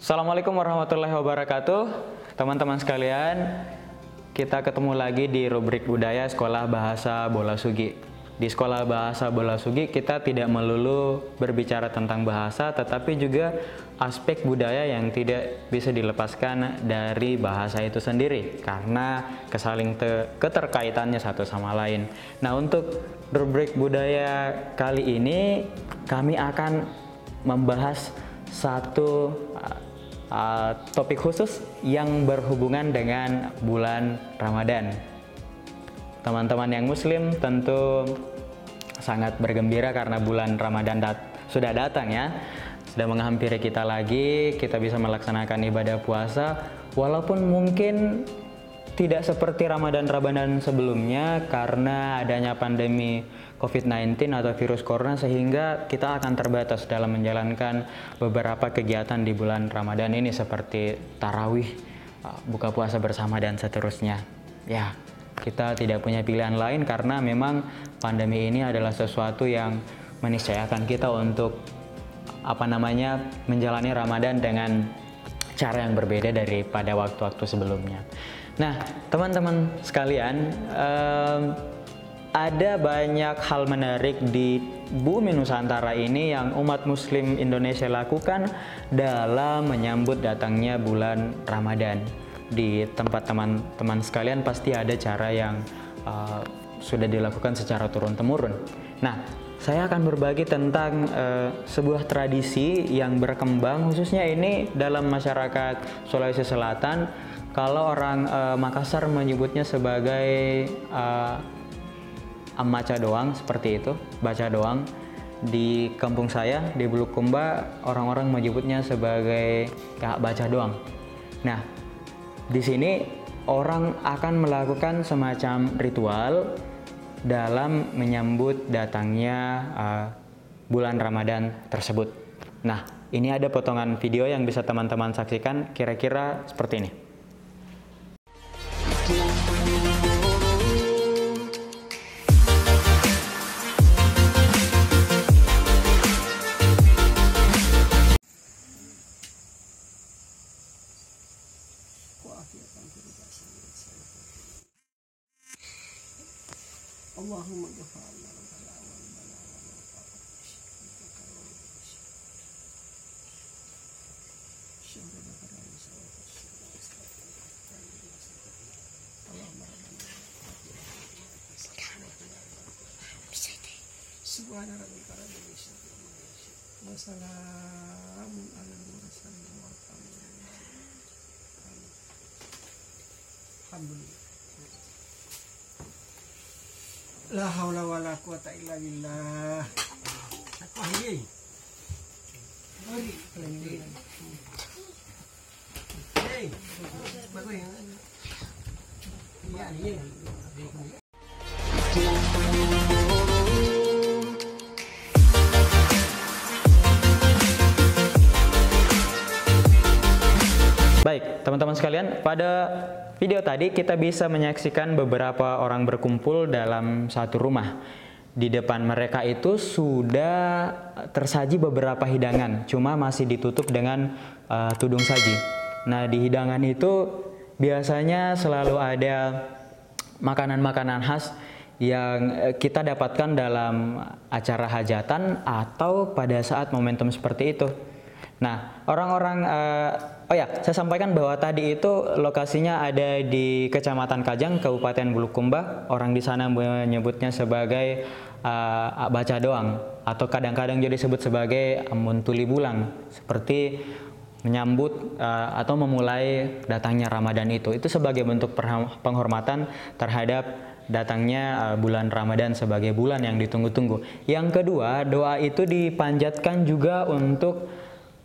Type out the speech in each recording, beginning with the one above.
Assalamualaikum warahmatullahi wabarakatuh. Teman-teman sekalian, kita ketemu lagi di rubrik budaya Sekolah Bahasa Bola Sugi. Di Sekolah Bahasa Bola Sugi kita tidak melulu berbicara tentang bahasa, tetapi juga aspek budaya yang tidak bisa dilepaskan dari bahasa itu sendiri karena keterkaitannya satu sama lain. Nah, untuk rubrik budaya kali ini kami akan membahas satu topik khusus yang berhubungan dengan bulan Ramadan. Teman-teman yang muslim tentu sangat bergembira karena bulan Ramadan sudah datang ya. Sudah menghampiri kita lagi, kita bisa melaksanakan ibadah puasa walaupun mungkin tidak seperti Ramadan sebelumnya karena adanya pandemi COVID-19 atau virus corona, sehingga kita akan terbatas dalam menjalankan beberapa kegiatan di bulan Ramadan ini seperti tarawih, buka puasa bersama dan seterusnya. Ya, kita tidak punya pilihan lain karena memang pandemi ini adalah sesuatu yang meniscayakan kita untuk menjalani Ramadan dengan cara yang berbeda daripada waktu-waktu sebelumnya. Nah, teman-teman sekalian, ada banyak hal menarik di bumi Nusantara ini yang umat muslim Indonesia lakukan dalam menyambut datangnya bulan Ramadan. Di tempat teman-teman sekalian pasti ada cara yang sudah dilakukan secara turun-temurun. Nah, saya akan berbagi tentang sebuah tradisi yang berkembang khususnya ini dalam masyarakat Sulawesi Selatan. Kalau orang Makassar menyebutnya sebagai baca doang, seperti itu, baca doang. Di kampung saya di Bulukumba orang-orang menyebutnya sebagai baca doang. Nah, di sini orang akan melakukan semacam ritual dalam menyambut datangnya bulan Ramadan tersebut. Nah, ini ada potongan video yang bisa teman-teman saksikan, kira-kira seperti ini. Allahumma Subhana rabbika rabbil izzati amma yasifun wa salamun alal mursalin alhamdulillah. La haula wala quwata illa billah. Hey. Baik, teman-teman sekalian, pada video tadi kita bisa menyaksikan beberapa orang berkumpul dalam satu rumah. Di depan mereka itu sudah tersaji beberapa hidangan, cuma masih ditutup dengan tudung saji. Nah, di hidangan itu biasanya selalu ada makanan-makanan khas yang kita dapatkan dalam acara hajatan atau pada saat momentum seperti itu. Nah, orang-orang, saya sampaikan bahwa tadi itu lokasinya ada di Kecamatan Kajang, Kabupaten Bulukumba. Orang di sana menyebutnya sebagai baca doang, atau kadang-kadang juga disebut sebagai Amun Tuli Bulang, seperti menyambut atau memulai datangnya Ramadan itu. Itu sebagai bentuk penghormatan terhadap datangnya bulan Ramadan sebagai bulan yang ditunggu-tunggu. Yang kedua, doa itu dipanjatkan juga untuk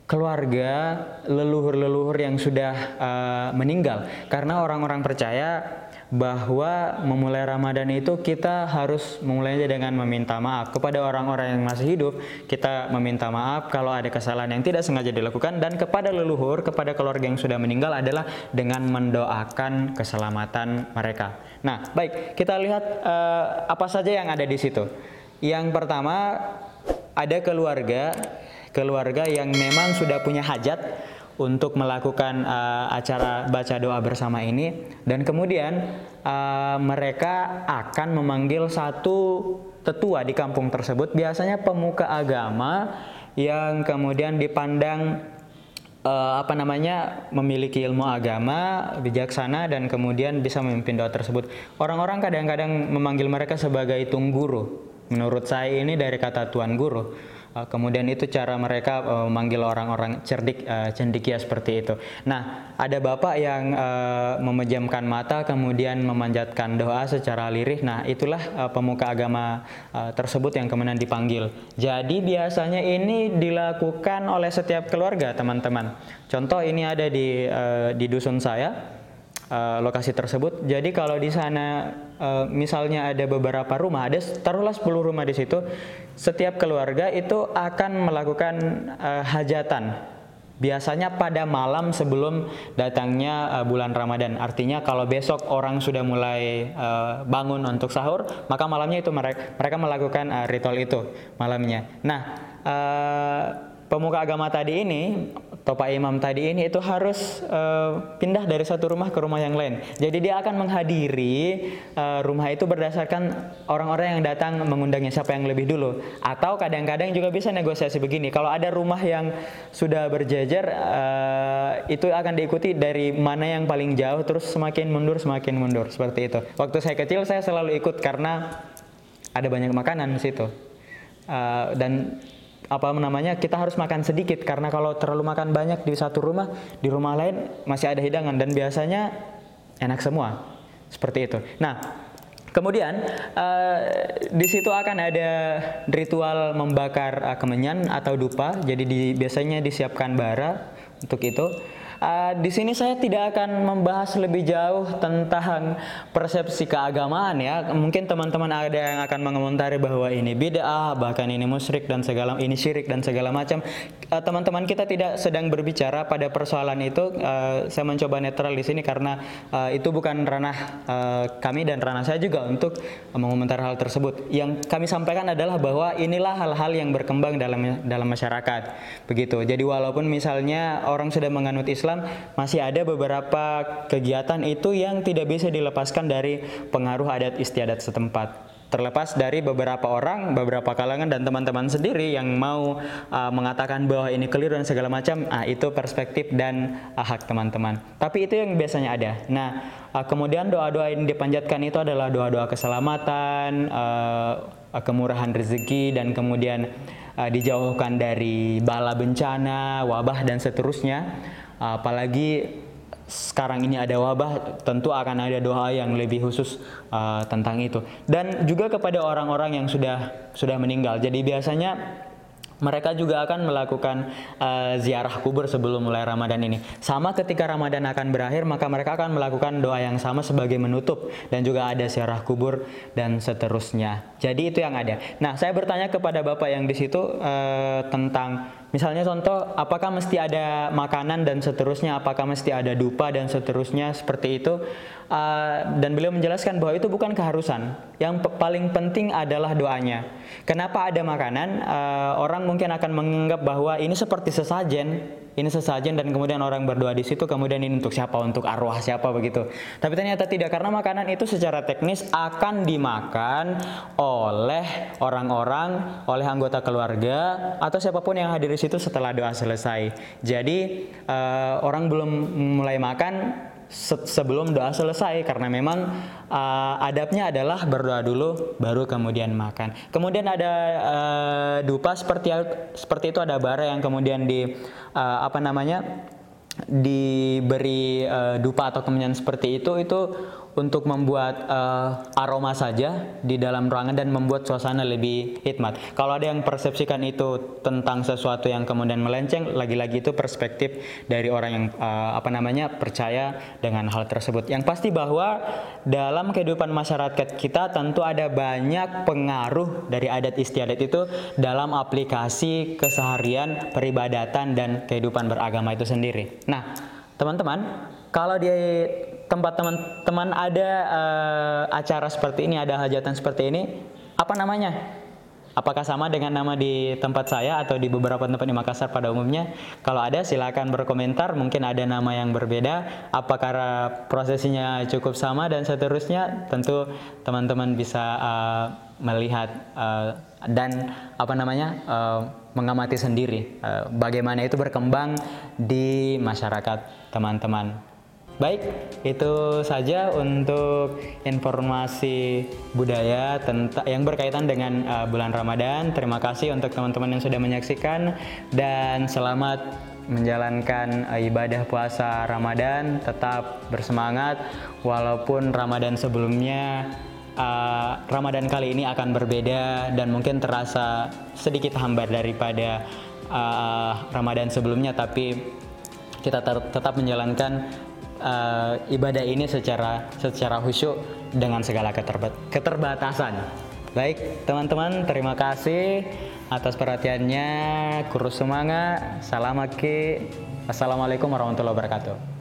keluarga leluhur-leluhur yang sudah meninggal, karena orang-orang percaya bahwa memulai Ramadan itu kita harus memulainya dengan meminta maaf kepada orang-orang yang masih hidup. Kita meminta maaf kalau ada kesalahan yang tidak sengaja dilakukan, dan kepada leluhur, kepada keluarga yang sudah meninggal adalah dengan mendoakan keselamatan mereka. Nah, baik, kita lihat apa saja yang ada di situ. Yang pertama, ada keluarga yang memang sudah punya hajat untuk melakukan acara baca doa bersama ini, dan kemudian mereka akan memanggil satu tetua di kampung tersebut, biasanya pemuka agama yang kemudian dipandang memiliki ilmu agama, bijaksana, dan kemudian bisa memimpin doa tersebut. Orang-orang kadang-kadang memanggil mereka sebagai tungguru. Menurut saya ini dari kata tuan guru. Kemudian itu cara mereka memanggil orang-orang cendekia seperti itu. Nah, ada bapak yang memejamkan mata kemudian memanjatkan doa secara lirih. Nah, itulah pemuka agama tersebut yang kemudian dipanggil. Jadi biasanya ini dilakukan oleh setiap keluarga, teman-teman. Contoh ini ada di dusun saya. Lokasi tersebut. Jadi kalau di sana misalnya ada beberapa rumah, taruhlah 10 rumah di situ, setiap keluarga itu akan melakukan hajatan. Biasanya pada malam sebelum datangnya bulan Ramadan. Artinya kalau besok orang sudah mulai bangun untuk sahur, maka malamnya itu mereka melakukan ritual itu malamnya. Nah, pemuka agama tadi ini, atau Pak Imam tadi ini itu harus pindah dari satu rumah ke rumah yang lain. Jadi dia akan menghadiri rumah itu berdasarkan orang-orang yang datang mengundangnya, siapa yang lebih dulu. Atau kadang-kadang juga bisa negosiasi begini, kalau ada rumah yang sudah berjejer, itu akan diikuti dari mana yang paling jauh, terus semakin mundur seperti itu. Waktu saya kecil saya selalu ikut karena ada banyak makanan di situ. Dan kita harus makan sedikit, karena kalau terlalu makan banyak di satu rumah, di rumah lain masih ada hidangan, dan biasanya enak semua seperti itu. Nah, kemudian di situ akan ada ritual membakar kemenyan atau dupa. Jadi biasanya disiapkan bara untuk itu. Di sini saya tidak akan membahas lebih jauh tentang persepsi keagamaan ya. Mungkin teman-teman ada yang akan mengomentari bahwa ini bid'ah, bahkan ini musyrik dan ini syirik dan segala macam. Teman-teman kita tidak sedang berbicara pada persoalan itu. Saya mencoba netral di sini karena itu bukan ranah kami dan ranah saya juga untuk mengomentari hal tersebut. Yang kami sampaikan adalah bahwa inilah hal-hal yang berkembang dalam masyarakat. Begitu. Jadi walaupun misalnya orang sudah menganut Islam, masih ada beberapa kegiatan itu yang tidak bisa dilepaskan dari pengaruh adat istiadat setempat. Terlepas dari beberapa orang, beberapa kalangan dan teman-teman sendiri yang mau mengatakan bahwa ini keliru dan segala macam, itu perspektif dan hak teman-teman. Tapi itu yang biasanya ada. Nah, kemudian doa-doa yang dipanjatkan itu adalah doa-doa keselamatan, kemurahan rezeki, dan kemudian dijauhkan dari bala bencana, wabah, dan seterusnya. Apalagi sekarang ini ada wabah, tentu akan ada doa yang lebih khusus tentang itu. Dan juga kepada orang-orang yang sudah meninggal. Jadi biasanya mereka juga akan melakukan ziarah kubur sebelum mulai Ramadan ini. Sama ketika Ramadan akan berakhir, maka mereka akan melakukan doa yang sama sebagai menutup, dan juga ada ziarah kubur dan seterusnya. Jadi itu yang ada. Nah, saya bertanya kepada Bapak yang di situ tentang misalnya contoh, apakah mesti ada makanan dan seterusnya, apakah mesti ada dupa dan seterusnya seperti itu. Dan beliau menjelaskan bahwa itu bukan keharusan. Yang paling penting adalah doanya. Kenapa ada makanan? Orang mungkin akan menganggap bahwa ini seperti sesajen dan kemudian orang berdoa di situ, kemudian ini untuk siapa? Untuk arwah siapa begitu. Tapi ternyata tidak, karena makanan itu secara teknis akan dimakan oleh orang-orang, oleh anggota keluarga atau siapapun yang hadir di situ setelah doa selesai. Jadi orang belum mulai makan sebelum doa selesai, karena memang adabnya adalah berdoa dulu baru kemudian makan. Kemudian ada dupa seperti itu, ada bara yang kemudian diberi dupa atau kemenyan seperti itu untuk membuat aroma saja di dalam ruangan dan membuat suasana lebih hikmat. Kalau ada yang persepsikan itu tentang sesuatu yang kemudian melenceng, lagi-lagi itu perspektif dari orang yang percaya dengan hal tersebut. Yang pasti bahwa dalam kehidupan masyarakat kita tentu ada banyak pengaruh dari adat istiadat itu dalam aplikasi keseharian, peribadatan dan kehidupan beragama itu sendiri. Nah, teman-teman, kalau di tempat teman-teman ada acara seperti ini, ada hajatan seperti ini, apa namanya? Apakah sama dengan nama di tempat saya atau di beberapa tempat di Makassar pada umumnya? Kalau ada silakan berkomentar, mungkin ada nama yang berbeda, apakah prosesinya cukup sama dan seterusnya. Tentu teman-teman bisa melihat dan mengamati sendiri bagaimana itu berkembang di masyarakat teman-teman. Baik, itu saja untuk informasi budaya yang berkaitan dengan bulan Ramadan. Terima kasih untuk teman-teman yang sudah menyaksikan dan selamat menjalankan ibadah puasa Ramadan. Tetap bersemangat walaupun Ramadan sebelumnya Ramadan kali ini akan berbeda dan mungkin terasa sedikit hambar daripada Ramadan sebelumnya, tapi kita tetap menjalankan ibadah ini secara khusyuk dengan segala keterbatasan. Baik, teman-teman, terima kasih atas perhatiannya. Kurus semangat. Salam aki. Assalamualaikum warahmatullahi wabarakatuh.